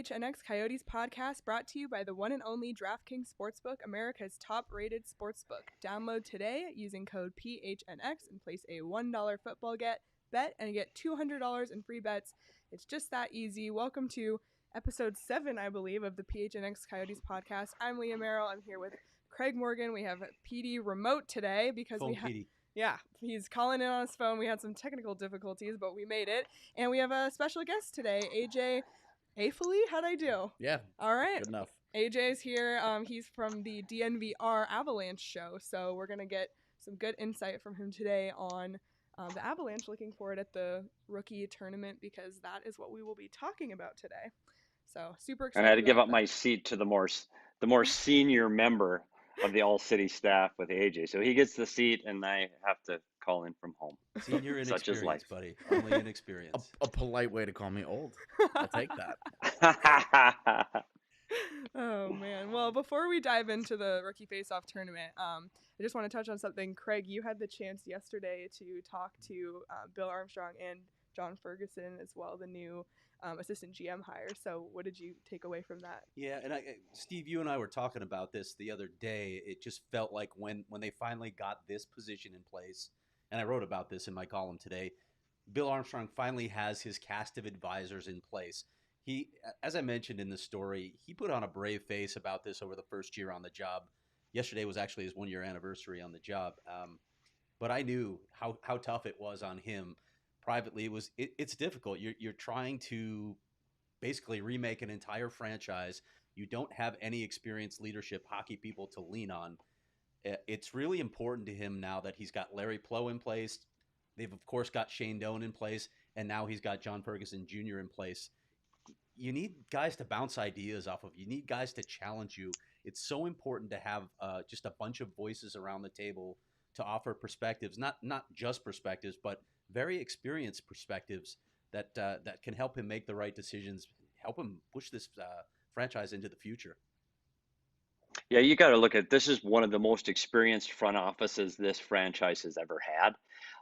PHNX Coyotes podcast brought to you by the one and only Draftkings Sportsbook, America's top-rated sportsbook. Download today using code PHNX and place a $1 football bet and get $200 in free bets. It's just that easy. Welcome to episode 7, I believe, of the PHNX Coyotes podcast. I'm Leah Merrall. I'm here with Craig Morgan. We have Petey remote today because he's calling in on his phone. We had some technical difficulties, but we made it. And we have a special guest today, AJ Afely. How'd I do? Yeah. All right. Good enough. AJ's here. He's from the DNVR Avalanche show, so we're going to get some good insight from him today on the Avalanche. Looking forward at the rookie tournament because that is what we will be talking about today. So super excited. And I had to give up my seat to the more senior member of the all-city staff with AJ. So he gets the seat, and I have to call in from home. Senior inexperience, such is life, buddy. Only inexperience. A polite way to call me old. I'll take that. Oh, man. Well, before we dive into the Rookie Faceoff tournament, I just want to touch on something. Craig, you had the chance yesterday to talk to Bill Armstrong and John Ferguson as well, the new assistant GM hire. So what did you take away from that? Yeah, and Steve, you and I were talking about this the other day. It just felt like when they finally got this position in place, and I wrote about this in my column today, Bill Armstrong finally has his cast of advisors in place. He, as I mentioned in the story, he put on a brave face about this over the first year on the job. Yesterday was actually his 1-year anniversary on the job. But I knew how tough it was on him. Privately, it's difficult. You're trying to basically remake an entire franchise. You don't have any experienced leadership hockey people to lean on. It's really important to him now that he's got Larry Plow in place. They've, of course, got Shane Doan in place, and now he's got John Ferguson Jr. in place. You need guys to bounce ideas off of. You need guys to challenge you. It's so important to have just a bunch of voices around the table to offer perspectives, not just perspectives, but very experienced perspectives that can help him make the right decisions, help him push this franchise into the future. Yeah, you got to look at this is one of the most experienced front offices this franchise has ever had.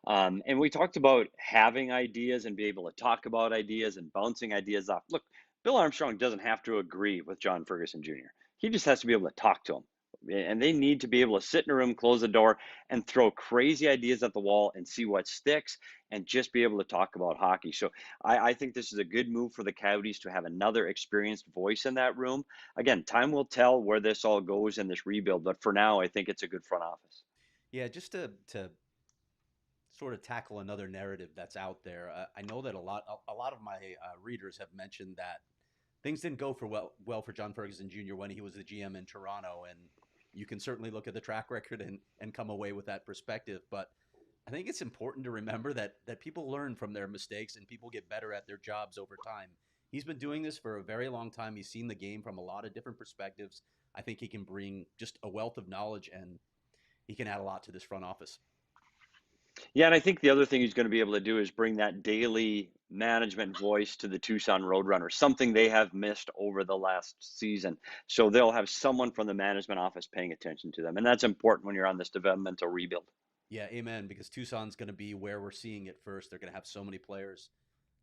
And we talked about having ideas and be able to talk about ideas and bouncing ideas off. Look, Bill Armstrong doesn't have to agree with John Ferguson Jr. He just has to be able to talk to him. And they need to be able to sit in a room, close the door, and throw crazy ideas at the wall and see what sticks and just be able to talk about hockey. So I think this is a good move for the Coyotes to have another experienced voice in that room. Again, time will tell where this all goes in this rebuild, but for now, I think it's a good front office. Yeah, just to sort of tackle another narrative that's out there. I know that a lot of my readers have mentioned that things didn't go well for John Ferguson Jr. when he was the GM in Toronto, and you can certainly look at the track record and come away with that perspective. But I think it's important to remember that people learn from their mistakes and people get better at their jobs over time. He's been doing this for a very long time. He's seen the game from a lot of different perspectives. I think he can bring just a wealth of knowledge, and he can add a lot to this front office. Yeah, and I think the other thing he's going to be able to do is bring that daily management voice to the Tucson Roadrunners, something they have missed over the last season. So they'll have someone from the management office paying attention to them, and that's important when you're on this developmental rebuild. Yeah, amen, because Tucson's going to be where we're seeing it first. They're going to have so many players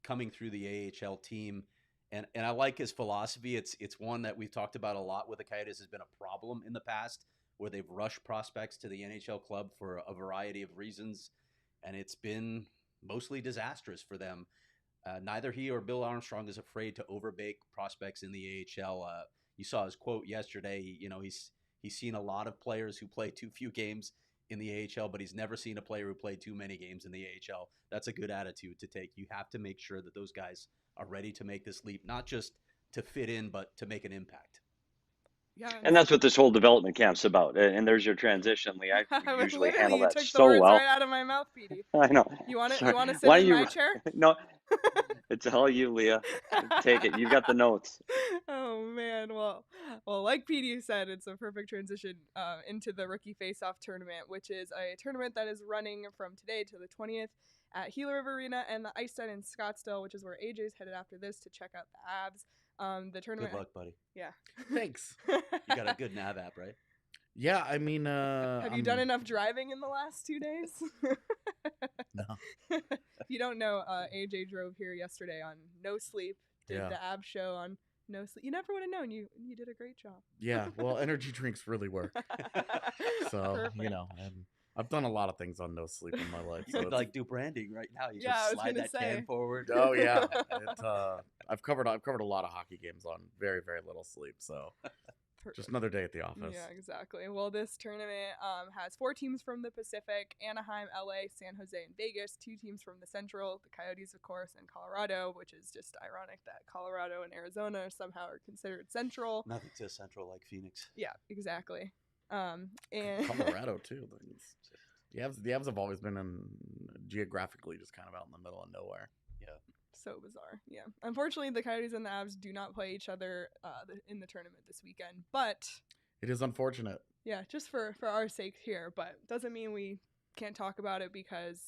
coming through the AHL team, and I like his philosophy. It's one that we've talked about a lot with the Coyotes. Has been a problem in the past where they've rushed prospects to the NHL club for a variety of reasons, and it's been mostly disastrous for them. Neither he or Bill Armstrong is afraid to overbake prospects in the AHL. You saw his quote yesterday. You know, he's seen a lot of players who play too few games in the AHL, but he's never seen a player who played too many games in the AHL. That's a good attitude to take. You have to make sure that those guys are ready to make this leap, not just to fit in, but to make an impact. Yeah, and that's what this whole development camp's about. And there's your transition, Lee. I usually handle that took so the words well. Right out of my mouth, Petey. I know. You want to Sorry. sit in my chair? No, it's all you, Leah. Take it. You got the notes. Oh man, well, like Petey said, it's a perfect transition into the Rookie Faceoff tournament, which is a tournament that is running from today to the 20th at Gila River Arena and the Ice Den in Scottsdale, which is where AJ's headed after this to check out the Abs. The tournament. Good luck, buddy. Yeah. Thanks. You got a good nav app, right? Yeah, I mean, have you done enough driving in the last 2 days? No. If you don't know, AJ drove here yesterday on no sleep. Did the Ab show on no sleep. You never would have known. You did a great job. Yeah, well, energy drinks really work. So, Perfect. you know, and I've done a lot of things on no sleep in my life. You So could it's, like do branding right now. You Yeah, I just was slide gonna that say. can forward. oh yeah, I've covered a lot of hockey games on very, very little sleep. So just another day at the office. Yeah, exactly. Well, this tournament has 4 teams from the Pacific: Anaheim, LA, San Jose, and Vegas. 2 teams from the Central, the Coyotes, of course, and Colorado, which is just ironic that Colorado and Arizona somehow are considered Central. Nothing to central like Phoenix. Yeah, exactly. And Colorado too. The Avs have always been geographically just kind of out in the middle of nowhere. so bizarre. Yeah. Unfortunately, the Coyotes and the Avs do not play each other in the tournament this weekend, but It is unfortunate. yeah, just for our sake here, but doesn't mean we can't talk about it because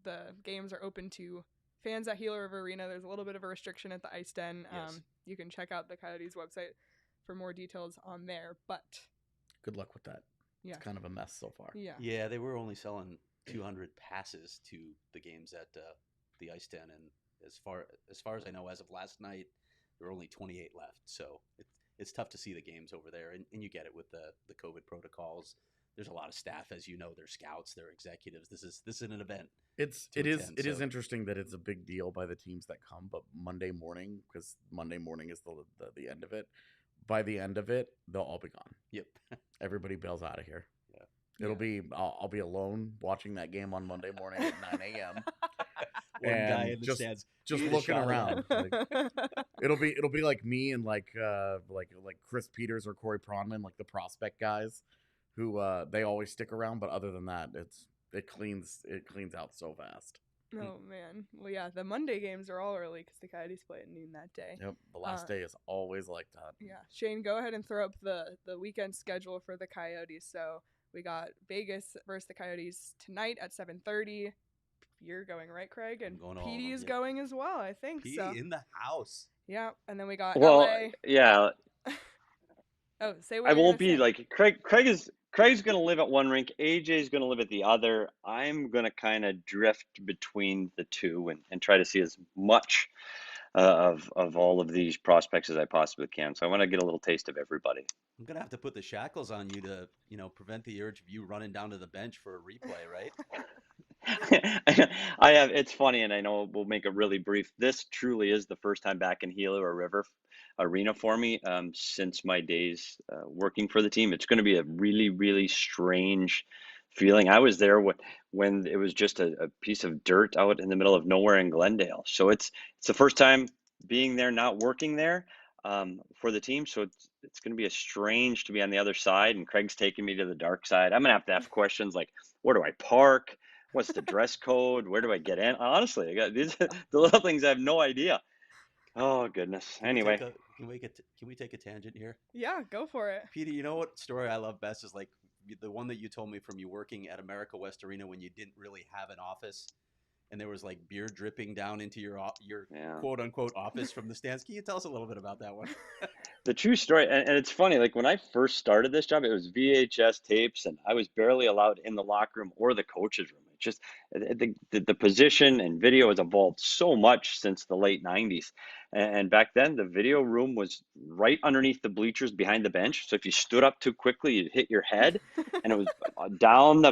the games are open to fans at Gila River Arena. There's a little bit of a restriction at the Ice Den. Yes. You can check out the Coyotes website for more details on there, but Good luck with that. yeah. It's kind of a mess so far. Yeah. Yeah, they were only selling 200 passes to the games at the Ice Den, and as far as I know, as of last night, there were only 28 left. So it's tough to see the games over there, and you get it with the COVID protocols. There's a lot of staff, as you know, they're scouts, they're executives. This is an event. It attend, is so- interesting that it's a big deal by the teams that come, but Monday morning, because Monday morning is the end of it. By the end of it, they'll all be gone. Yep. Everybody bails out of here. Yeah. It'll be I'll be alone watching that game on Monday morning at 9 a.m. One guy And in the just- stands just eating a looking shot of around. that. It'll be like me and like Chris Peters or Corey Pronman, like the prospect guys, who they always stick around. But other than that, it cleans out so fast. Oh man. Well, yeah. The Monday games are all early because the Coyotes play at noon that day. Yep, the last day is always like that. Yeah. Shane, go ahead and throw up the weekend schedule for the Coyotes. So we got Vegas versus the Coyotes tonight at 7:30. You're going, right, Craig? And I'm going to all of Petey them, is yeah. going as well, I think. Petey So in the house. yeah. And then we got Well, LA. yeah, Oh, say what I you're won't gonna be say. like Craig's going to live at one rink. AJ's going to live at the other. I'm going to kind of drift between the two and try to see as much of all of these prospects as I possibly can. So I want to get a little taste of everybody. I'm gonna have to put the shackles on you to, prevent the urge of you running down to the bench for a replay, right? I have. It's funny, and I know we'll make it really brief. This truly is the first time back in Gila River Arena for me since my days working for the team. It's going to be a really, really strange feeling. I was there when it was just a piece of dirt out in the middle of nowhere in Glendale. So it's the first time being there, not working there for the team. So it's going to be a strange to be on the other side. And Craig's taking me to the dark side. I'm going to have questions like, where do I park? What's the dress code? Where do I get in? Honestly, I got these the little things I have no idea. Oh goodness. Anyway, can we take a tangent here? Yeah, go for it. Petey, you know what story I love best is like the one that you told me from you working at America West Arena when you didn't really have an office, and there was like beer dripping down into your yeah. quote unquote office from the stands. Can you tell us a little bit about that one? The true story, and it's funny, like when I first started this job, it was VHS tapes, and I was barely allowed in the locker room or the coach's room. It's just the position and video has evolved so much since the late 90s. And back then, the video room was right underneath the bleachers behind the bench. So if you stood up too quickly, you'd hit your head, and it was down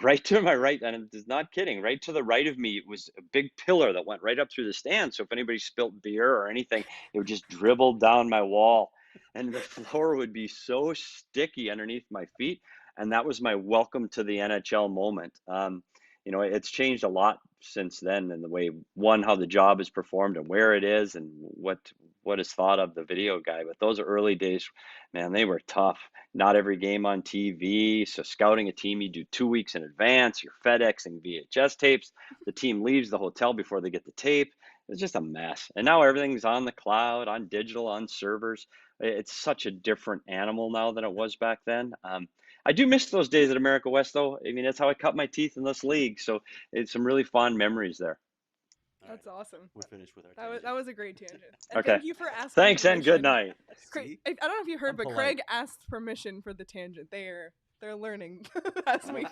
right to my right, and it's not kidding, right to the right of me, it was a big pillar that went right up through the stand. So if anybody spilt beer or anything, it would just dribble down my wall, and the floor would be so sticky underneath my feet. And that was my welcome to the NHL moment. It's changed a lot since then in the way, how the job is performed and where it is and what is thought of the video guy. But those early days, man, they were tough. Not every game on TV. So scouting a team, you do 2 weeks in advance. You're FedExing VHS tapes. The team leaves the hotel before they get the tape. It's just a mess. And now everything's on the cloud, on digital, on servers. It's such a different animal now than it was back then. I do miss those days at America West, though. I mean, that's how I cut my teeth in this league. So it's some really fond memories there. All That's awesome. We're finished with our That was a great tangent. And Okay. Thank you for asking. Thanks and good permission. night. Craig, I don't know if you heard, I'm but polite. Craig asked permission for the tangent. They're learning last week.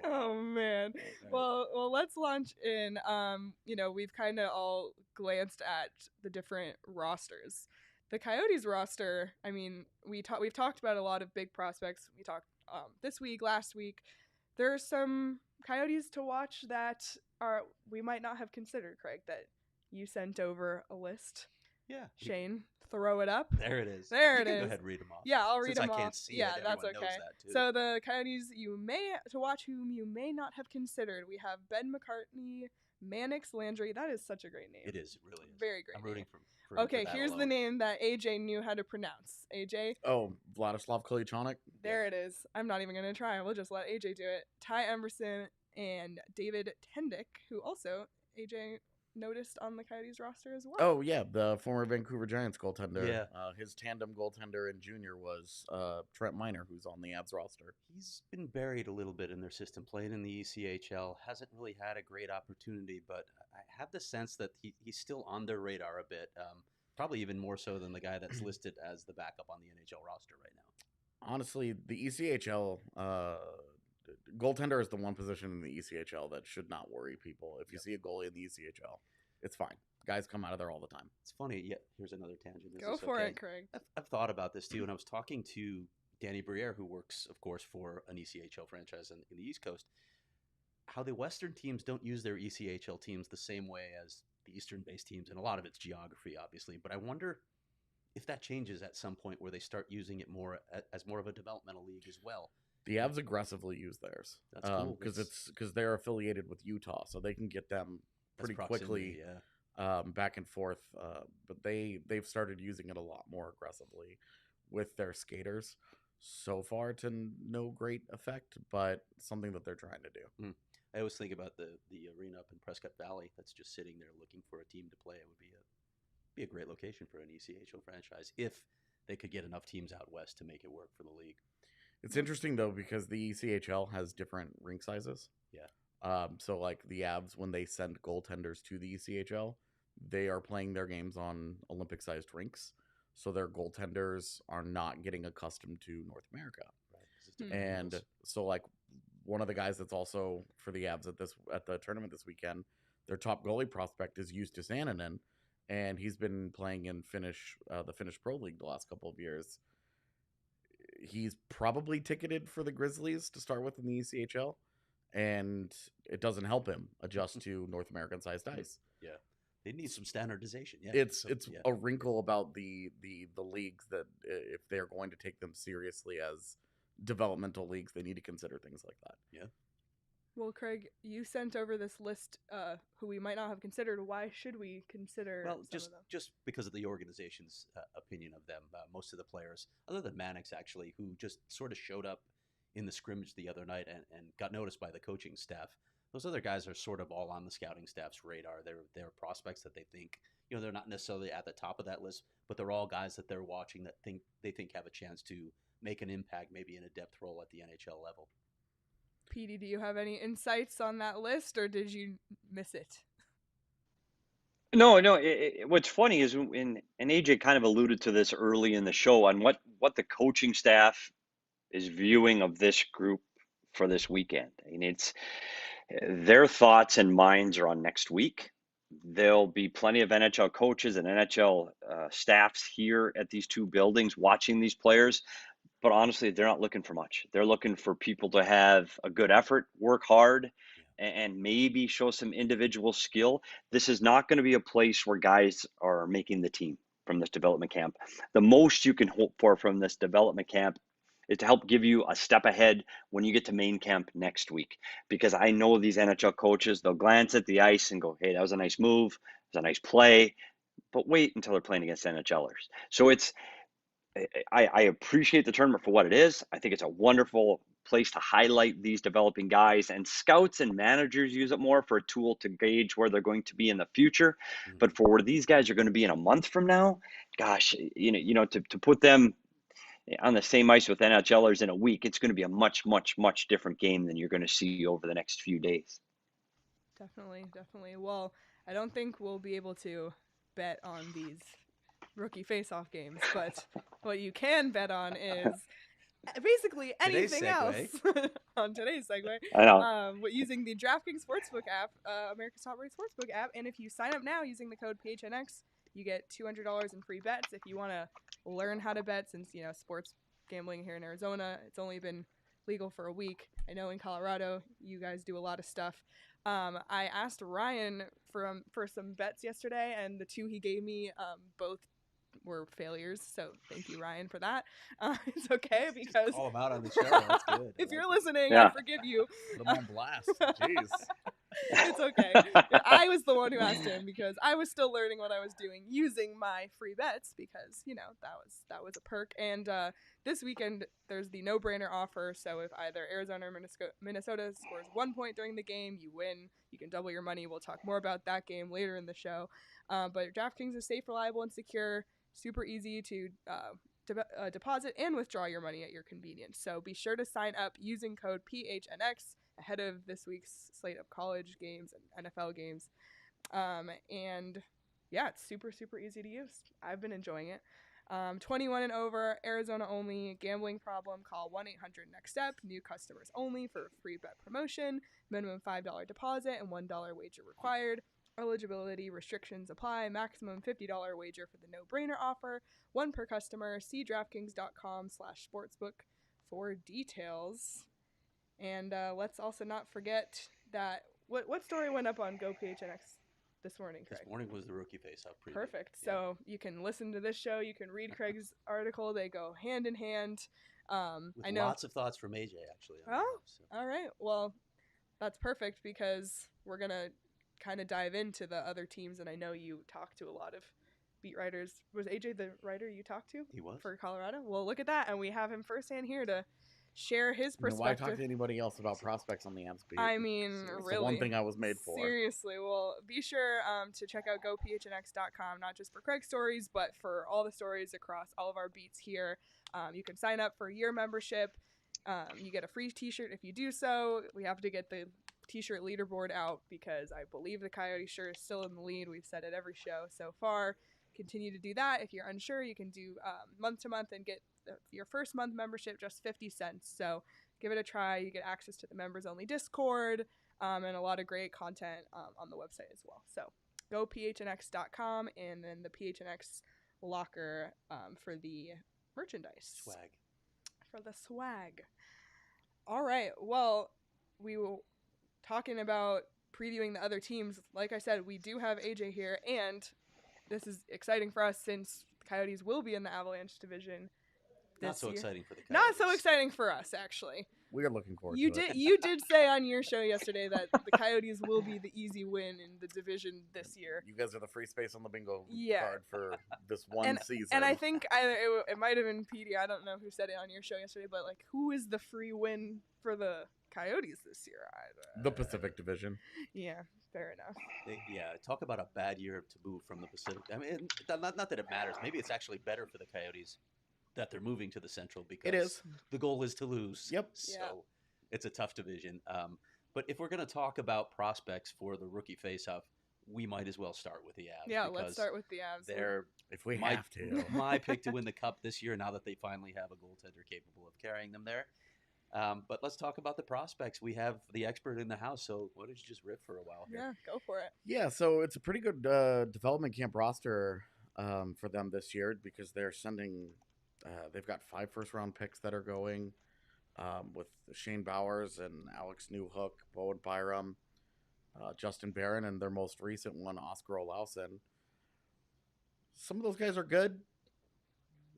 Oh man. Well, let's launch in. We've kind of all glanced at the different rosters. the Coyotes roster, I mean, we've talked about a lot of big prospects. We talked this week, last week. There are some Coyotes to watch that we might not have considered, Craig, that you sent over a list. Yeah. Shane, throw it up. There it is. There you it can is. Go ahead and read them off. Yeah, I'll read Since them I off. can't see yeah, it, that's everyone okay. knows that too. So the Coyotes to watch whom you may not have considered. We have Ben McCartney, Mannix Landry. That is such a great name. It is. It really is. Very great. I'm rooting name. for Okay, that here's alone. the name that AJ knew how to pronounce. AJ. Oh, Vladislav Kolyachonok. There it is. I'm not even going to try. We'll just let AJ do it. Ty Emerson and David Tendick, who also AJ noticed on the Coyotes roster as well. Oh, yeah, the former Vancouver Giants goaltender. Yeah. His tandem goaltender in junior was Trent Miner, who's on the Avs roster. He's been buried a little bit in their system, playing in the ECHL. Hasn't really had a great opportunity, but I have the sense that he's still on their radar a bit. Probably even more so than the guy that's listed as the backup on the NHL roster right now. Honestly, the ECHL goaltender is the one position in the ECHL that should not worry people. If you see a goalie in the ECHL, it's fine. Guys come out of there all the time. It's funny. Yeah, here's another tangent. Go for it, Craig. I've thought about this too, and I was talking to Danny Briere, who works, of course, for an ECHL franchise in the East Coast, how the Western teams don't use their ECHL teams the same way as the Eastern-based teams, and a lot of it's geography, obviously. But I wonder if that changes at some point where they start using it more as more of a developmental league as well. The Avs aggressively use theirs. That's cool. Because they're affiliated with Utah, so they can get them pretty quickly back and forth. But they've started using it a lot more aggressively with their skaters. So far, to no great effect, but something that they're trying to do. I always think about the arena up in Prescott Valley that's just sitting there looking for a team to play. It would be a great location for an ECHL franchise if they could get enough teams out west to make it work for the league. It's interesting, though, because the ECHL has different rink sizes. Yeah. So, like, the Avs, when they send goaltenders to the ECHL, they are playing their games on Olympic-sized rinks. So their goaltenders are not getting accustomed to North America. Right. And so, like, one of the guys that's also for the Avs at the tournament this weekend, their top goalie prospect is Justus Annunen, and he's been playing in the Finnish Pro League the last couple of years. He's probably ticketed for the Grizzlies to start with in the ECHL, and it doesn't help him adjust to North American-sized ice. Yeah, they need some standardization. Yeah, it's a wrinkle about the leagues that if they're going to take them seriously as developmental leagues, they need to consider things like that. Yeah. Well, Craig, you sent over this list who we might not have considered. Why should we consider some of them? Just because of the organization's opinion of them. Most of the players, other than Mannix, actually, who just sort of showed up in the scrimmage the other night and got noticed by the coaching staff. Those other guys are sort of all on the scouting staff's radar. They're prospects that they think, they're not necessarily at the top of that list, but they're all guys that they're watching that they think have a chance to make an impact, maybe in a depth role at the NHL level. Petey, do you have any insights on that list, or did you miss it? No. What's funny is, and AJ kind of alluded to this early in the show, on what the coaching staff is viewing of this group for this weekend. I mean, it's their thoughts and minds are on next week. There'll be plenty of NHL coaches and NHL staffs here at these two buildings watching these players. But honestly, they're not looking for much. They're looking for people to have a good effort, work hard, and maybe show some individual skill. This is not going to be a place where guys are making the team from this development camp. The most you can hope for from this development camp is to help give you a step ahead when you get to main camp next week. Because I know these NHL coaches, they'll glance at the ice and go, hey, that was a nice move, it was a nice play, but wait until they're playing against NHLers. So I appreciate the tournament for what it is. I think it's a wonderful place to highlight these developing guys, and scouts and managers use it more for a tool to gauge where they're going to be in the future. Mm-hmm. But for where these guys are going to be in a month from now, gosh, to put them on the same ice with NHLers in a week, it's going to be a much, much, much different game than you're going to see over the next few days. Definitely. Well, I don't think we'll be able to bet on these rookie face-off games, but what you can bet on is basically anything else on today's segue. I know. Using the Draftkings Sportsbook app, America's top-rated sportsbook app, and if you sign up now using the code PHNX, You get $200 in free bets if you want to learn how to bet, since, sports gambling here in Arizona, it's only been legal for a week. I know in Colorado, you guys do a lot of stuff. I asked Ryan for some bets yesterday, and the two he gave me both were failures. So thank you, Ryan, for that. It's okay because Call him out on the show. That's good. if you're listening, Yeah. I forgive you. Put them on blast. Jeez. It's okay. I was the one who asked him because I was still learning what I was doing using my free bets, because that was a perk. And this weekend there's the no-brainer offer. So if either Arizona or Minnesota scores 1 point during the game, you win. You can double your money. We'll talk more about that game later in the show. But DraftKings is safe, reliable, and secure. Super easy to deposit and withdraw your money at your convenience. So be sure to sign up using code PHNX ahead of this week's slate of college games and NFL games. And yeah, it's super, super easy to use. I've been enjoying it. 21 and over, Arizona only. Gambling problem, call 1-800-NEXT-STEP. New customers only for a free bet promotion. Minimum $5 deposit and $1 wager required. Eligibility restrictions apply. Maximum $50 wager for the no-brainer offer. One per customer. See DraftKings.com/sportsbook for details. And let's also not forget that what story went up on Go PHNX this morning, Craig? This morning was the rookie face-off preview. Perfect. Yeah. So you can listen to this show. You can read Craig's article. They go hand in hand. With I know. lots of thoughts from AJ, actually. On Oh, that, so. all right. Well, that's perfect because we're going to kind of dive into the other teams. And I know you talked to a lot of beat writers. Was AJ the writer you talked to? He was. For Colorado? Well, look at that. And we have him firsthand here to share his Why perspective. talk to anybody else about prospects on the Avs beat? I mean, It's really. the one thing I was made for. Seriously. Well, be sure to check out gophnx.com, not just for Craig's stories, but for all the stories across all of our beats here. You can sign up for a year membership. You get a free t-shirt if you do so. We have to get the t-shirt leaderboard out because I believe the Coyote shirt is still in the lead. We've said it every show so far. Continue to do that. If you're unsure, you can do month to month and get your first month membership just 50 cents. So give it a try. You get access to the members only Discord and a lot of great content on the website as well. So go phnx.com and then the PHNX locker for the merchandise. Swag. For the swag. All right. Well, we were talking about previewing the other teams. Like I said, we do have AJ here, and this is exciting for us since Coyotes will be in the Avalanche division this Not so year. exciting for the Coyotes. Not so exciting for us, actually. We are looking forward You to it. did say on your show yesterday that the Coyotes will be the easy win in the division this year. You guys are the free space on the bingo Yeah. card for this one season. And I think either it might have been Petey. I don't know who said it on your show yesterday, but like, who is the free win for the Coyotes this year? The Pacific Division. Yeah, fair enough. Yeah, talk about a bad year to move from the Pacific. I mean, not that it matters. Maybe it's actually better for the Coyotes that they're moving to the Central because It is. the goal is to lose. Yep. So Yeah. it's a tough division. But if we're going to talk about prospects for the rookie faceoff, we might as well start with the Avs. Yeah, because let's start with the Avs. They're If we my- have to. my pick to win the Cup this year now that they finally have a goaltender capable of carrying them there. But let's talk about the prospects. We have the expert in the house, so why don't you just riff for a while here? Yeah, go for it. Yeah, so it's a pretty good development camp roster for them this year because they're sending. They've got 5 first-round picks that are going with Shane Bowers and Alex Newhook, Bowen Byram, Justin Barron, and their most recent one, Oscar Olausen. Some of those guys are good.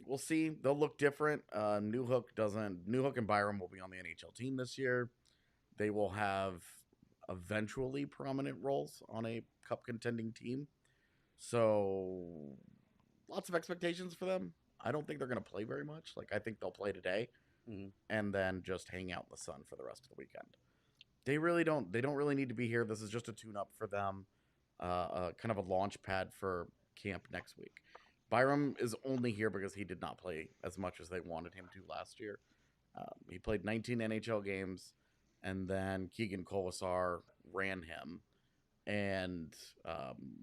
We'll see. They'll look different. Newhook and Byram will be on the NHL team this year. They will have eventually prominent roles on a cup contending team. So lots of expectations for them. I don't think they're going to play very much. Like, I think they'll play today and then just hang out in the sun for the rest of the weekend. They don't really need to be here. This is just a tune-up for them, kind of a launch pad for camp next week. Byram is only here because he did not play as much as they wanted him to last year. He played 19 NHL games, and then Keegan Colasar ran him and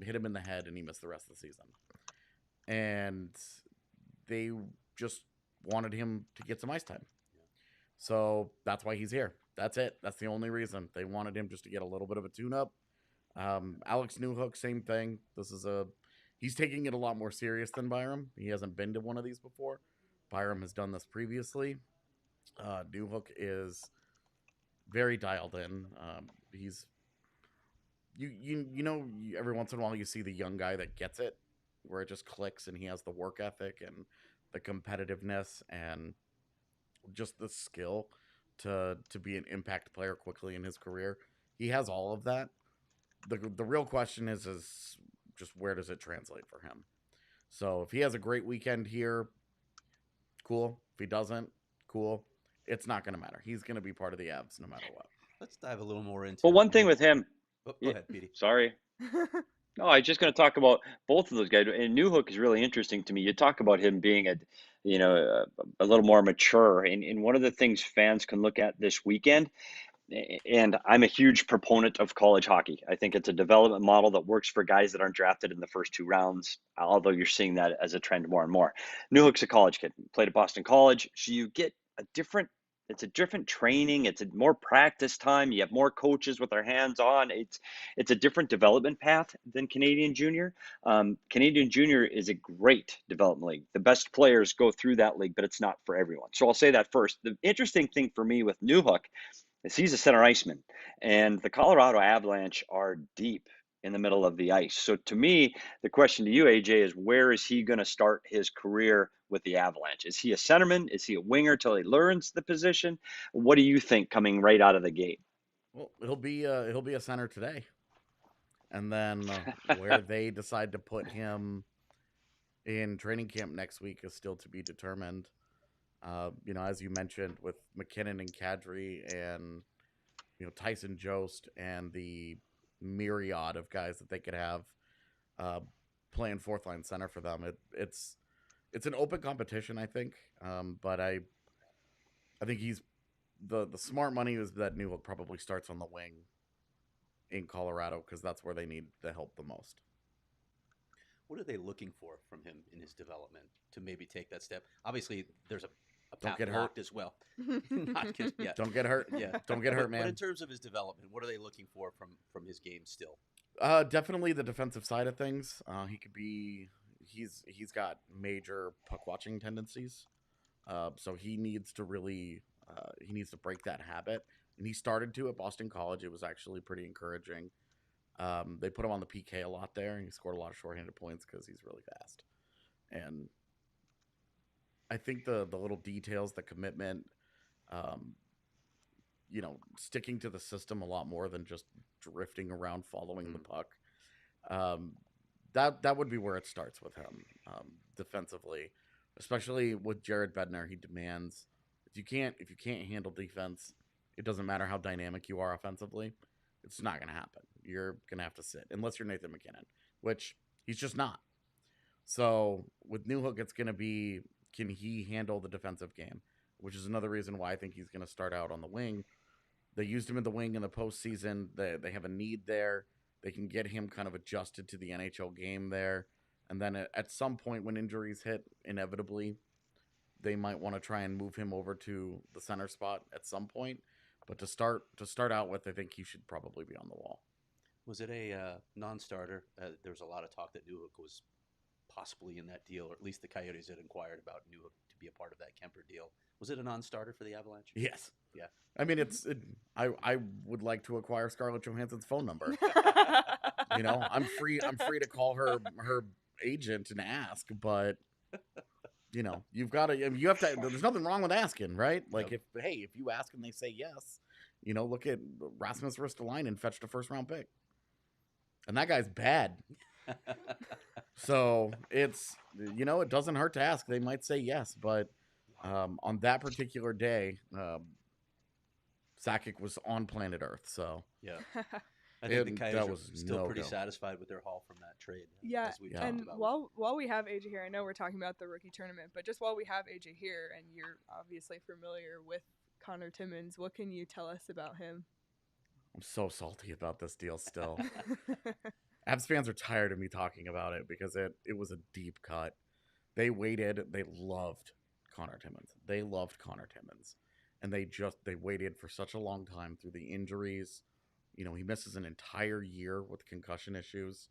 hit him in the head, and he missed the rest of the season. And they just wanted him to get some ice time. So that's why he's here. That's it. That's the only reason. They wanted him just to get a little bit of a tune-up. Alex Newhook, same thing. he's taking it a lot more serious than Byram. He hasn't been to one of these before. Byram has done this previously. Newhook is very dialed in. He's every once in a while you see the young guy that gets it, where it just clicks, and he has the work ethic and the competitiveness and just the skill to be an impact player quickly in his career. He has all of that. The real question is just where does it translate for him? So if he has a great weekend here, cool. If he doesn't, cool. It's not going to matter. He's going to be part of the Avs no matter what. Let's dive a little more into. Well, one thing with him. Oh, go ahead, Petey. Sorry. No, I was just going to talk about both of those guys. And Newhook is really interesting to me. You talk about him being a little more mature. And one of the things fans can look at this weekend, and I'm a huge proponent of college hockey. I think it's a development model that works for guys that aren't drafted in the first 2 rounds, although you're seeing that as a trend more and more. Newhook's a college kid, played at Boston College. So you get it's a different training. It's a more practice time. You have more coaches with their hands on. It's a different development path than Canadian Junior. Canadian Junior is a great development league. The best players go through that league, but it's not for everyone. So I'll say that first. The interesting thing for me with Newhook is he's a center iceman, and the Colorado Avalanche are deep in the middle of the ice. So to me, the question to you, AJ, is where is he going to start his career with the Avalanche? Is he a centerman? Is he a winger till he learns the position? What do you think coming right out of the gate? Well, he'll be a center today, and then where they decide to put him in training camp next week is still to be determined. As you mentioned, with McKinnon and Kadri and Tyson Jost and the myriad of guys that they could have playing fourth line center for them, it's an open competition, I think. But I think he's the smart money is that Newhook probably starts on the wing in Colorado because that's where they need the help the most. What are they looking for from him in his development to maybe take that step? Obviously, there's a path locked as well. Yeah. Don't get hurt. Yeah. Don't get hurt, man. But in terms of his development, what are they looking for from his game still? Definitely the defensive side of things. He could be. He's got major puck watching tendencies. So he needs to really break that habit. And he started to at Boston College. It was actually pretty encouraging. They put him on the PK a lot there, and he scored a lot of shorthanded points because he's really fast. And I think the little details, the commitment, sticking to the system a lot more than just drifting around following the puck. That would be where it starts with him defensively, especially with Jared Bednar. He demands if you can't handle defense, it doesn't matter how dynamic you are offensively. It's not going to happen. You're going to have to sit unless you're Nathan McKinnon, which he's just not. So with Newhook, it's going to be, can he handle the defensive game, which is another reason why I think he's going to start out on the wing. They used him in the wing in the postseason. They have a need there. They can get him kind of adjusted to the NHL game there. And then at some point when injuries hit, inevitably, they might want to try and move him over to the center spot at some point. But to start out with, I think he should probably be on the wall. Was it a non-starter? There was a lot of talk that Newhook was possibly in that deal, or at least the Coyotes had inquired about Newhook to be a part of that Kemper deal. Was it a non-starter for the Avalanche? Yes. Yeah. I mean, I would like to acquire Scarlett Johansson's phone number. I'm free to call her agent and ask, but you have to. There's nothing wrong with asking, right? Like, if you ask and they say yes, look at Rasmus Ristolainen fetched a first-round pick, and that guy's bad. So it's it doesn't hurt to ask. They might say yes, but on that particular day, Sakic was on planet Earth. So yeah. I think the Coyotes are still pretty satisfied with their haul from that trade. Yeah, as we've and talked about. while we have AJ here, I know we're talking about the rookie tournament, but just while we have AJ here, and you're obviously familiar with Connor Timmons, what can you tell us about him? I'm so salty about this deal still. Avs fans are tired of me talking about it because it was a deep cut. They waited. They loved Connor Timmons. And they waited for such a long time through the injuries. He misses an entire year with concussion issues.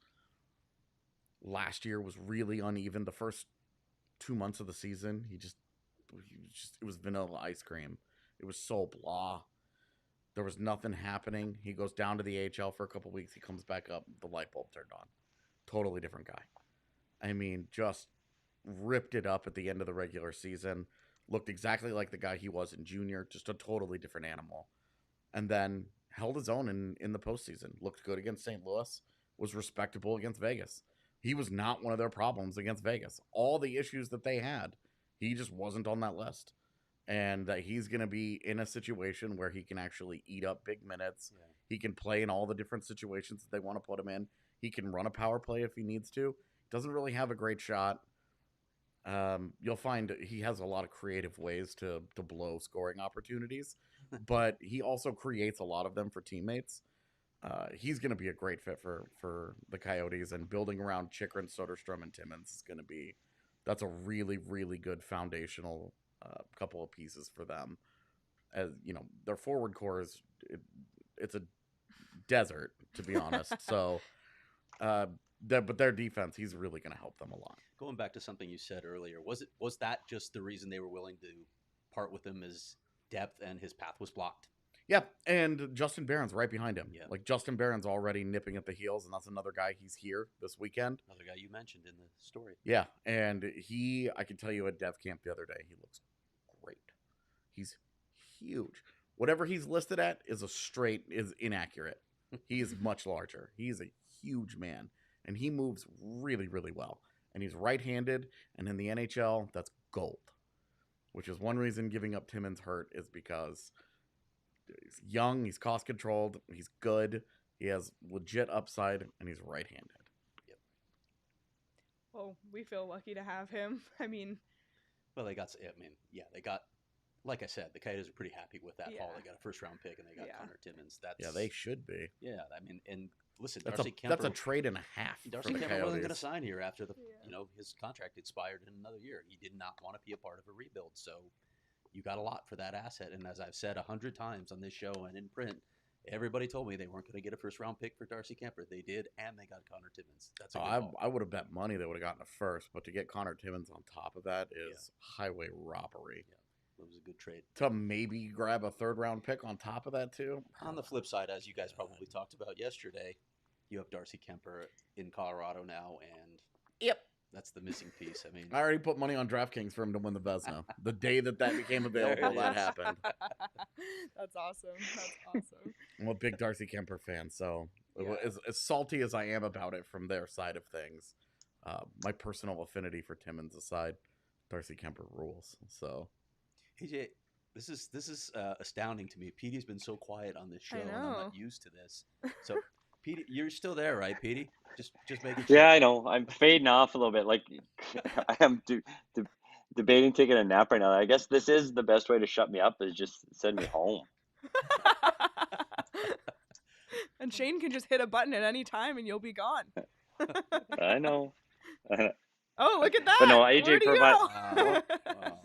last year was really uneven. The first 2 months of the season, it was vanilla ice cream. It was so blah. There was nothing happening. He goes down to the AHL for a couple weeks. He comes back up. The light bulb turned on. Totally different guy. I mean, just ripped it up at the end of the regular season. Looked exactly like the guy he was in junior. Just a totally different animal. And then held his own in the postseason. Looked good against St. Louis. Was respectable against Vegas. He was not one of their problems against Vegas. All the issues that they had, he just wasn't on that list. And that he's going to be in a situation where he can actually eat up big minutes. Yeah. He can play in all the different situations that they want to put him in. He can run a power play if he needs to. Doesn't really have a great shot. You'll find he has a lot of creative ways to blow scoring opportunities, but he also creates a lot of them for teammates. He's going to be a great fit for the Coyotes, and building around Chychrun, Soderstrom, and Timmons is going to be, that's a really, really good foundational couple of pieces for them. As you know, their forward core is it's a desert, to be honest. So, but their defense, he's really going to help them a lot. Going back to something you said earlier, was that just the reason they were willing to part with him, is depth and his path was blocked? Yeah, and Justin Barron's right behind him. Yeah. Like, Justin Barron's already nipping at the heels, and that's another guy. He's here this weekend. Another guy you mentioned in the story. Yeah, and I can tell you at Dev Camp the other day, he looks great. He's huge. Whatever he's listed at is inaccurate. He is much larger. He is a huge man, and he moves really, really well. And he's right-handed, and in the NHL, that's gold. Which is one reason giving up Timmons hurt, is because he's young, he's cost-controlled, he's good, he has legit upside, and he's right-handed. Yep. Well, we feel lucky to have him. I mean, they got, like I said, the Coyotes are pretty happy with that haul. They got a first-round pick, and they got Connor Timmons. They should be. Yeah, I mean, and listen, Darcy Kemper, that's a trade and a half. Darcy Kemper wasn't going to sign here after his contract expired in another year. He did not want to be a part of a rebuild, so you got a lot for that asset. And as I've said 100 times on this show and in print, everybody told me they weren't going to get a first-round pick for Darcy Kemper. They did, and they got Connor Timmons. That's I would have bet money they would have gotten a first, but to get Connor Timmons on top of that is highway robbery. Yeah. It was a good trade. To maybe grab a third-round pick on top of that, too. On the flip side, as you guys probably talked about yesterday, you have Darcy Kemper in Colorado now, and that's the missing piece. I mean, I already put money on Draftkings for him to win the Vezina. The day that became available, that happened. That's awesome. That's awesome. I'm a big Darcy Kemper fan, so as salty as I am about it from their side of things, my personal affinity for Timmons aside, Darcy Kemper rules. So, AJ, this is astounding to me. Petey's been so quiet on this show, and I'm not used to this. So, Petey, you're still there, right, Petey? Just making sure. Yeah, I know. I'm fading off a little bit. Like, I am debating taking a nap right now. I guess this is the best way to shut me up, is just send me home. And Shane can just hit a button at any time, and you'll be gone. I know. Oh, look at that! But no, AJ provides. Wow.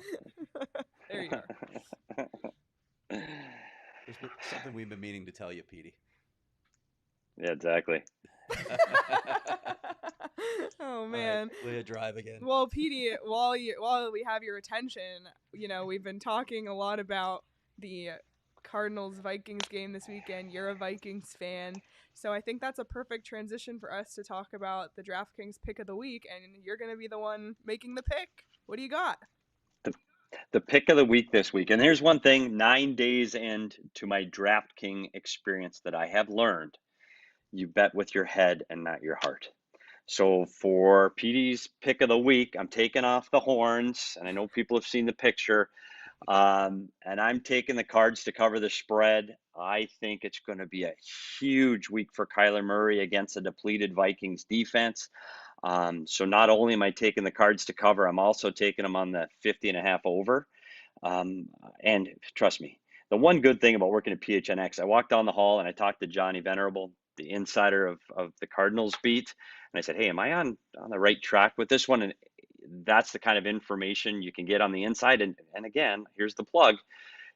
There you go. There's been something we've been meaning to tell you, Petey. Yeah, exactly. Oh man, Leah, drive again. Well, Petey, while we have your attention, we've been talking a lot about the Cardinals-Vikings game this weekend. You're a Vikings fan, so I think that's a perfect transition for us to talk about the Draftkings pick of the week, and you're going to be the one making the pick. What do you got? The pick of the week this week. And here's one thing, 9 days into my DraftKings experience that I have learned: you bet with your head and not your heart. So for Petey's pick of the week, I'm taking off the horns, and I know people have seen the picture, and I'm taking the Cards to cover the spread. I think it's going to be a huge week for Kyler Murray against a depleted Vikings defense. So not only am I taking the Cards to cover, I'm also taking them on the 50.5 over. And trust me, the one good thing about working at PHNX, I walked down the hall and I talked to Johnny Venerable, the insider of the Cardinals beat. And I said, hey, am I on the right track with this one? And that's the kind of information you can get on the inside. And again, here's the plug.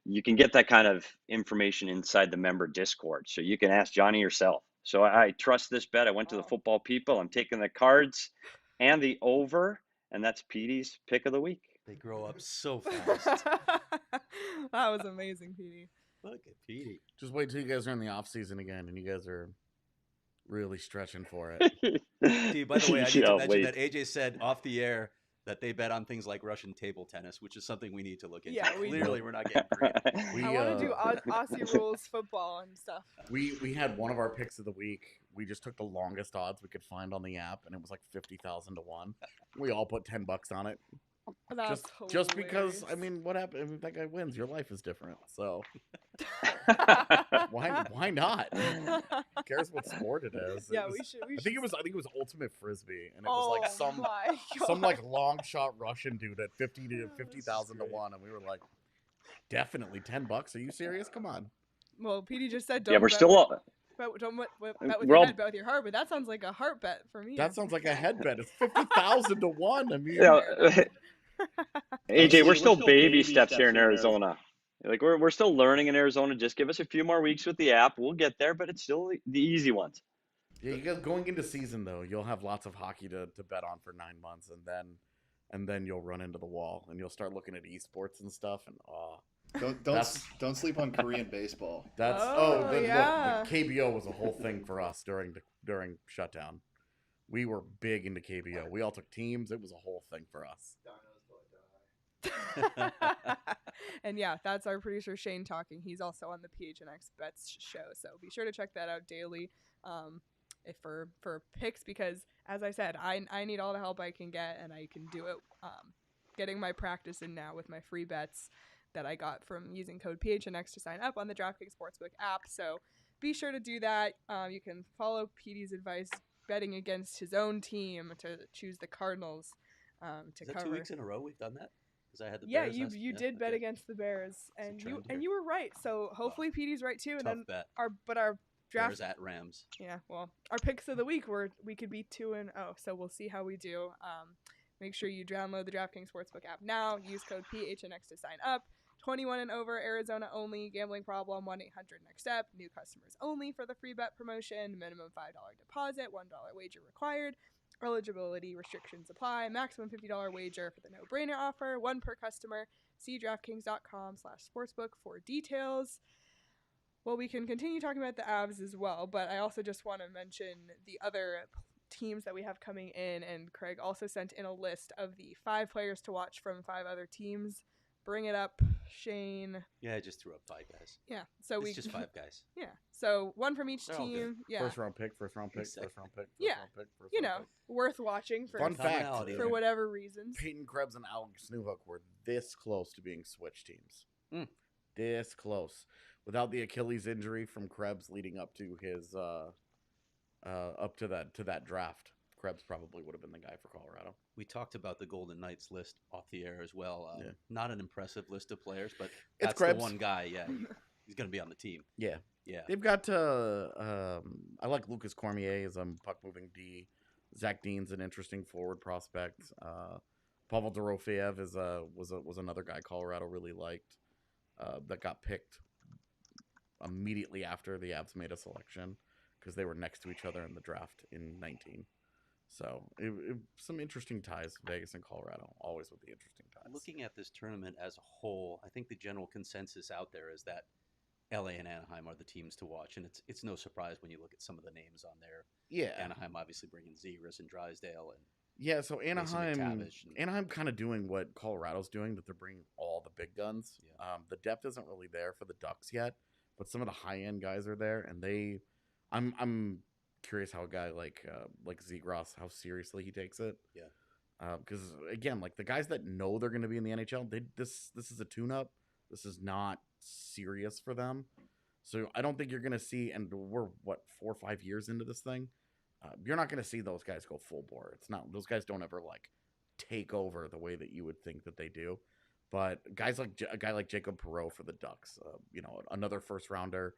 You can get that kind of information inside the member Discord. So you can ask Johnny yourself. So I trust this bet. I went to the football people. I'm taking the Cards and the over, and that's Petey's pick of the week. They grow up so fast. That was amazing, Petey. Look at Petey. Just wait till you guys are in the off season again, and you guys are really stretching for it. Dude, by the way, I need to mention wait. that AJ said off the air that they bet on things like Russian table tennis, which is something we need to look into. Yeah, Clearly, we're not getting green. I want to do Aussie rules football and stuff. We had one of our picks of the week. We just took the longest odds we could find on the app, and it was like 50,000 to 1. We all put $10 on it. That's Just because, hilarious. I mean, what happened if that guy wins? Your life is different, so why not? Who cares what sport it is? Yeah, It was- we should. I think it was ultimate frisbee, and it was like some my some God. like long shot Russian dude at 50,000 to 1, and we were like, definitely $10. Are you serious? Come on. Well, Petey just said Yeah, don't we're bet still with, don't bet with we're your all- head, bet with your heart, but that sounds like a heart bet for me. That sounds like a head bet. It's 50,000 to 1. I mean, Yeah, AJ, we're we're still still baby steps here in Arizona. Like we're still learning in Arizona. Just give us a few more weeks with the app. We'll get there, but it's still the easy ones. yeah, you guys going into season though, you'll have lots of hockey to bet on for 9 months, and then you'll run into the wall, and you'll start looking at esports and stuff, and Don't sleep on Korean baseball. that's Oh, yeah. Look, the KBO was a whole thing for us during shutdown. We were big into KBO. We all took teams. It was a whole thing for us. And yeah, that's our producer Shane talking. He's also on the PHNX Bets show, so be sure to check that out daily if for picks, because as I said, I need all the help I can get, and I can do it getting my practice in now with my free bets that I got from using code PHNX to sign up on the Draftkings Sportsbook app. So be sure to do that. You can follow Petey's advice, betting against his own team to choose the Cardinals to Is that cover. 2 weeks in a row we've done that? Because I had the Yeah, Bears last- you did bet okay. against the Bears, and trend you here. were right. So hopefully Petey's right too. And Tough then bet. our draft, Bears at Rams. yeah, well, our picks of the week we could be 2-0. So we'll see how we do. Make sure you download the DraftKings Sportsbook app now. Use code PHNX to sign up. 21 and over, Arizona only. Gambling problem, 1-800-NEXT-STEP. New customers only for the free bet promotion. Minimum $5 deposit, $1 wager required. Eligibility restrictions apply. Maximum $50 wager for the no-brainer offer. 1 per customer. See DraftKings.com/sportsbook for details. Well, we can continue talking about the Avs as well, but I also just want to mention the other teams that we have coming in, and Craig also sent in a list of the 5 players to watch from 5 other teams. Bring it up, Shane. Yeah, I just threw up 5 guys. Yeah, so It's just 5 guys. Yeah, so 1 from each They're all team. Yeah, First round pick. Exactly. Yeah, worth watching for Fun fact. Commonality. for whatever reasons. Peyton Krebs and Alex Newhook were this close to being switch teams. Mm. This close. Without the Achilles injury from Krebs leading up to his up to that draft, Krebs probably would have been the guy for Colorado. We talked about the Golden Knights list off the air as well. Yeah. Not an impressive list of players, but It's that's Krebs. the one guy. Yeah, he's going to be on the team. Yeah. Yeah. They've got I like Lucas Cormier as a puck moving D. Zach Dean's an interesting forward prospect. Pavel Dorofeyev was another guy Colorado really liked that got picked immediately after the Avs made a selection because they were next to each other in the draft in 19. So some interesting ties, Vegas and Colorado, always with the interesting ties. Looking at this tournament as a whole, I think the general consensus out there is that LA and Anaheim are the teams to watch, and it's no surprise when you look at some of the names on there. Yeah, Anaheim obviously bringing Zegras and Drysdale, and yeah. So Anaheim McTavish and- Anaheim kind of doing what Colorado's doing, that they're bringing all the big guns. Yeah. The depth isn't really there for the Ducks yet, but some of the high end guys are there, and I'm curious how a guy like Zegras, how seriously he takes it. Yeah. Because again, like the guys that know they're going to be in the NHL, this is a tune-up. This is not serious for them. So I don't think you're going to see, and we're 4 or 5 years into this thing. You're not going to see those guys go full bore. It's not, those guys don't ever like take over the way that you would think that they do. But guys like a guy like Jacob Perreault for the Ducks, another first rounder.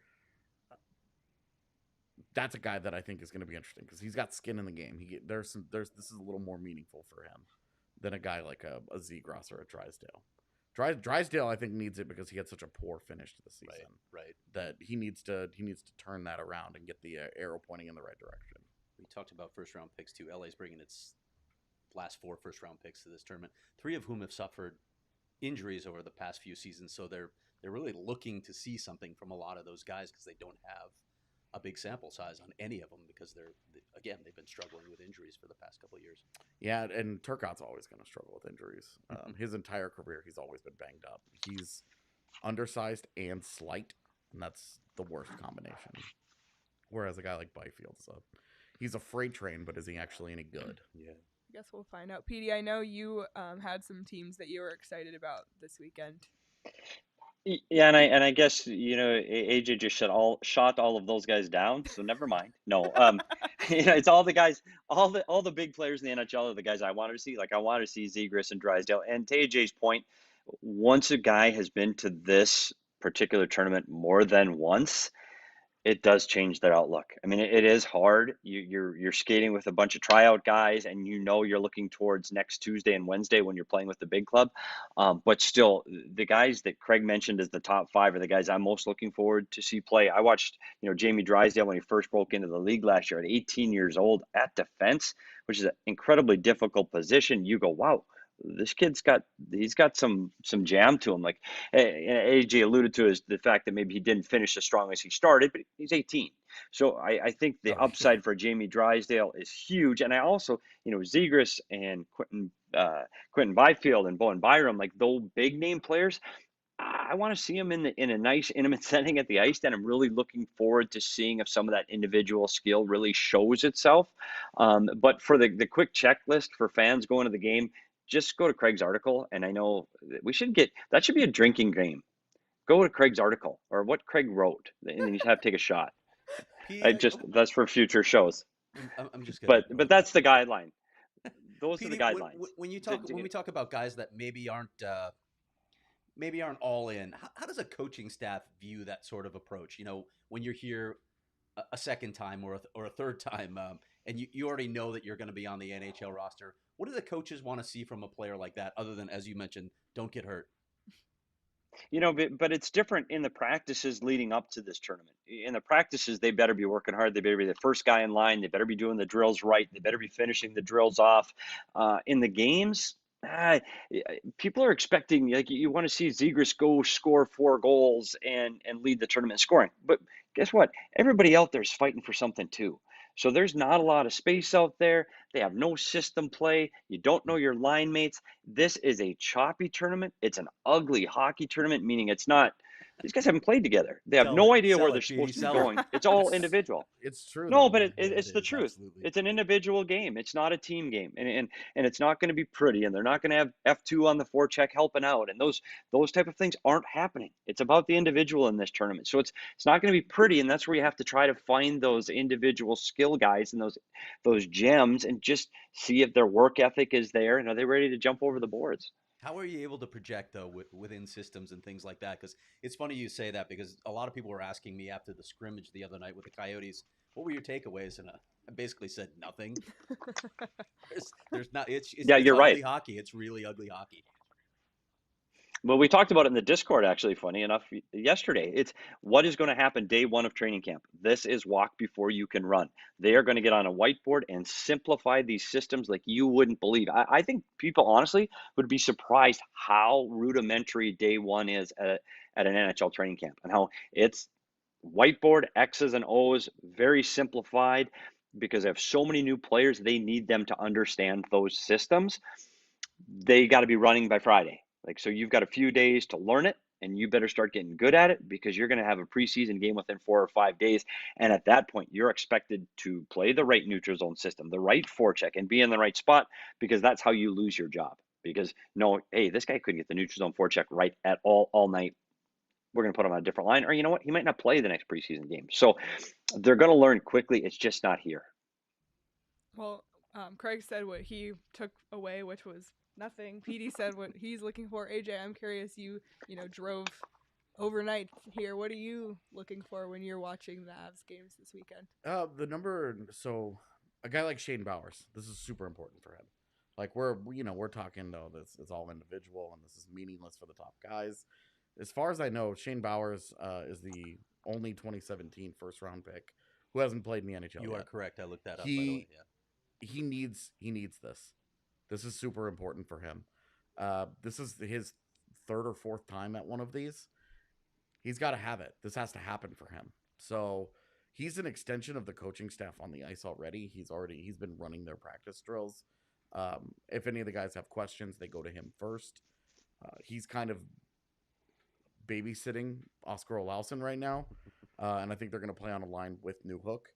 That's a guy that I think is going to be interesting because he's got skin in the game. This is a little more meaningful for him than a guy like a Zegras or a Drysdale. Drysdale, I think, needs it because he had such a poor finish to the season. Right. That he needs to turn that around and get the arrow pointing in the right direction. We talked about first round picks too. LA's bringing its last 4 first round picks to this tournament, 3 of whom have suffered injuries over the past few seasons. So they're really looking to see something from a lot of those guys because they don't have a big sample size on any of them because they've been struggling with injuries for the past couple of years. Yeah, and Turcotte's always going to struggle with injuries. His entire career, he's always been banged up. He's undersized and slight, and that's the worst combination. Whereas a guy like Byfield's he's a freight train, but is he actually any good? Yeah. I guess we'll find out. Petey, I know you had some teams that you were excited about this weekend. Yeah, and I guess AJ just shot all of those guys down, so never mind. No, it's all the guys, all the big players in the NHL are the guys I wanted to see. Like I wanted to see Zegras and Drysdale. And to AJ's point, once a guy has been to this particular tournament more than once, it does change their outlook. I mean, it is hard. You're skating with a bunch of tryout guys, and you're looking towards next Tuesday and Wednesday when you're playing with the big club. But still, the guys that Craig mentioned as the top 5 are the guys I'm most looking forward to see play. I watched, Jamie Drysdale when he first broke into the league last year at 18 years old at defense, which is an incredibly difficult position. You go, wow. This kid's got some jam to him. Like AJ alluded to is the fact that maybe he didn't finish as strong as he started, but he's 18. So I think the upside for Jamie Drysdale is huge. And I also, Zegras and Quentin Byfield and Bowen Byram, like those big name players, I want to see him in a nice intimate setting at the ice. And I'm really looking forward to seeing if some of that individual skill really shows itself. But for the quick checklist for fans going to the game, just go to Craig's article, and I know that should be a drinking game. Go to Craig's article or what Craig wrote, and then you have to take a shot. That's for future shows. I'm just kidding. But that's the guideline. Those Petey, are the guidelines. When we talk about guys that maybe aren't all in, how does a coaching staff view that sort of approach? When you're here a second time or a third time, and you already know that you're going to be on the NHL roster. What do the coaches want to see from a player like that, other than, as you mentioned, don't get hurt? But it's different in the practices leading up to this tournament. In the practices, they better be working hard. They better be the first guy in line. They better be doing the drills right. They better be finishing the drills off. In the games, people are expecting, like, you want to see Zegras go score 4 goals and lead the tournament scoring. But guess what? Everybody out there is fighting for something too. So there's not a lot of space out there. They have no system play. You don't know your line mates. This is a choppy tournament. It's an ugly hockey tournament, meaning it's not. These guys haven't played together. They have no idea where they're supposed to be going. It's all individual. It's true. No, but it's the truth. Absolutely. It's an individual game. It's not a team game, and it's not going to be pretty. And they're not going to have F2 on the forecheck helping out, and those type of things aren't happening. It's about the individual in this tournament. So it's not going to be pretty, and that's where you have to try to find those individual skill guys and those gems, and just see if their work ethic is there, and are they ready to jump over the boards. How are you able to project, though, within systems and things like that? Because it's funny you say that, because a lot of people were asking me after the scrimmage the other night with the Coyotes, what were your takeaways? And I basically said nothing. There's not. It's you're ugly right. Hockey. It's really ugly hockey. Well, we talked about it in the Discord, actually, funny enough, yesterday. It's what is going to happen day 1 of training camp. This is walk before you can run. They are going to get on a whiteboard and simplify these systems like you wouldn't believe. I think people, honestly, would be surprised how rudimentary day 1 is at an NHL training camp, and how it's whiteboard, X's and O's, very simplified, because they have so many new players. They need them to understand those systems. They got to be running by Friday. So you've got a few days to learn it, and you better start getting good at it, because you're going to have a preseason game within 4 or 5 days. And at that point, you're expected to play the right neutral zone system, the right forecheck, and be in the right spot, because that's how you lose your job. Because hey, this guy couldn't get the neutral zone forecheck right at all night. We're going to put him on a different line, or you know what? He might not play the next preseason game. So they're going to learn quickly. It's just not here. Well, Craig said what he took away, which was nothing. Petey said what he's looking for. AJ, I'm curious. You drove overnight here. What are you looking for when you're watching the Avs games this weekend? So a guy like Shane Bowers, this is super important for him. Like we're talking though this it's all individual and this is meaningless for the top guys. As far as I know, Shane Bowers is the only 2017 first round pick who hasn't played in the NHL. You are yet. correct. I looked that up. By the way, yeah. He needs this. This is super important for him. This is his third or fourth time at one of these. He's got to have it. This has to happen for him. So he's an extension of the coaching staff on the ice already. He's been running their practice drills. If any of the guys have questions, they go to him first. He's kind of babysitting Oscar Olausson right now, and I think they're going to play on a line with Newhook,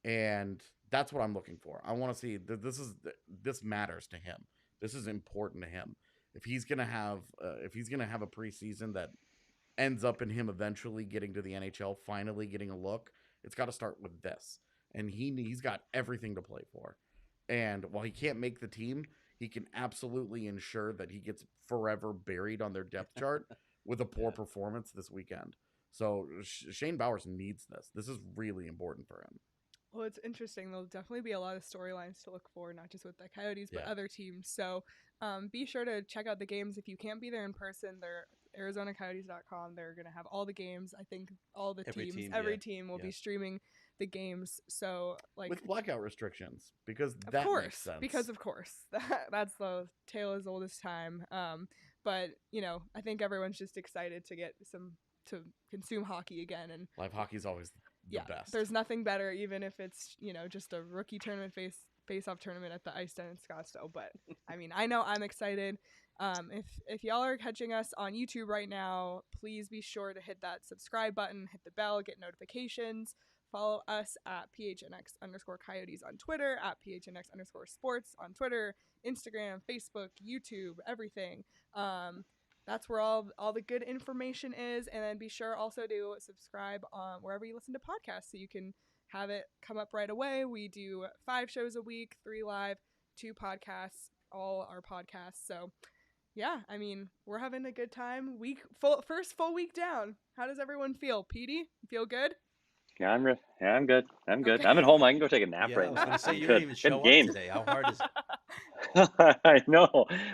and that's what I'm looking for. I want to see this matters to him. This is important to him. If he's going to have a preseason that ends up in him eventually getting to the NHL, finally getting a look, it's got to start with this, and he's got everything to play for. And while he can't make the team, he can absolutely ensure that he gets forever buried on their depth chart with a poor performance this weekend. So Shane Bowers needs this. This is really important for him. Well, it's interesting. There'll definitely be a lot of storylines to look for, not just with the Coyotes, but other teams. So be sure to check out the games. If you can't be there in person, they're ArizonaCoyotes.com. They're going to have all the games. I think all the every team will be streaming the games. So with blackout restrictions, because makes sense. Because of course, that's the tale as old as time. But I think everyone's just excited to get to consume hockey again, and live hockey's always the best. There's nothing better, even if it's just a rookie tournament face-off tournament at the Ice Den in Scottsdale. But I mean, I know I'm excited. If y'all are catching us on YouTube right now, please be sure to hit that subscribe button, hit the bell, get notifications. Follow us at PHNX_Coyotes on Twitter, at PHNX_Sports on Twitter, Instagram, Facebook, YouTube, everything. That's where all the good information is. And then be sure also to subscribe on wherever you listen to podcasts so you can have it come up right away. We do 5 shows a week, 3 live, 2 podcasts, all our podcasts. So yeah, I mean, we're having a good time. First full week down. How does everyone feel? Petey, you feel good? Yeah, I'm good. I'm good. Okay. I'm at home. I can go take a nap right now. I was going to say, you didn't even show up today. How hard is it? I know.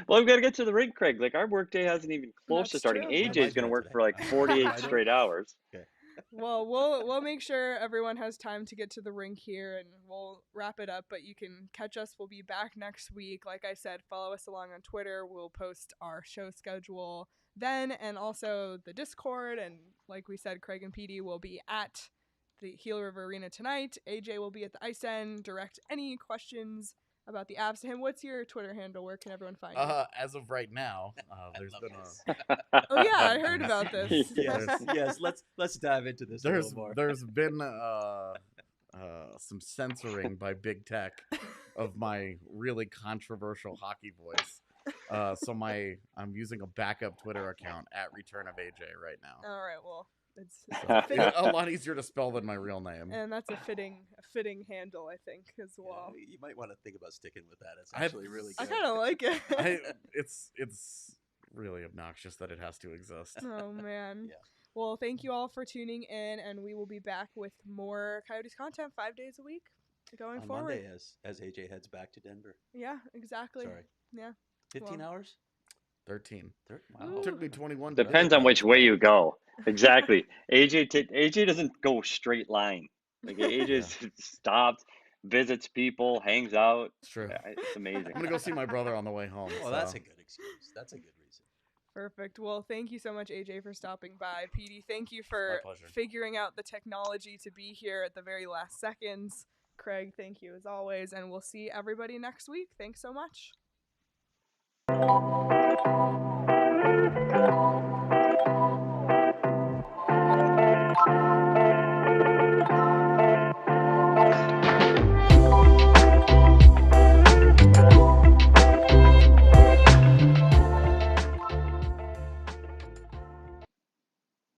Well, we've got to get to the rink, Craig. Like, our work day hasn't even close to starting. True. AJ's going to work for like 48 straight hours. Okay. Well, we'll make sure everyone has time to get to the rink here, and we'll wrap it up. But you can catch us. We'll be back next week. Like I said, follow us along on Twitter. We'll post our show schedule then, and also the Discord. And like we said, Craig and Petey will be at the Gila River Arena tonight. AJ will be at the Ice Den. Direct any questions about the Avs to him. What's your Twitter handle? Where can everyone find you? As of right now, there's been Oh yeah, I heard about this. yes. Let's dive into this a little more. There's been some censoring by Big Tech of my really controversial hockey voice. So I'm using a backup Twitter account at Return of AJ right now. All right, well, it's a lot easier to spell than my real name. And that's a fitting handle, I think, as well. Yeah, you might want to think about sticking with that. It's actually really good. I kind of like it. It's really obnoxious that it has to exist. Oh, man. Yeah. Well, thank you all for tuning in, and we will be back with more Coyotes content 5 days a week going on forward. Monday as AJ heads back to Denver. Yeah, exactly. Sorry. Yeah. 15 hours? 13. Wow. It took me 21. Depends on which way you go. Exactly. AJ doesn't go straight line. Like AJ stops, visits people, hangs out. It's true. Yeah, it's amazing. I'm gonna go see my brother on the way home. Well, that's a good excuse. That's a good reason. Perfect. Well, thank you so much, AJ, for stopping by. Petey, thank you for figuring out the technology to be here at the very last seconds. Craig, thank you as always, and we'll see everybody next week. Thanks so much.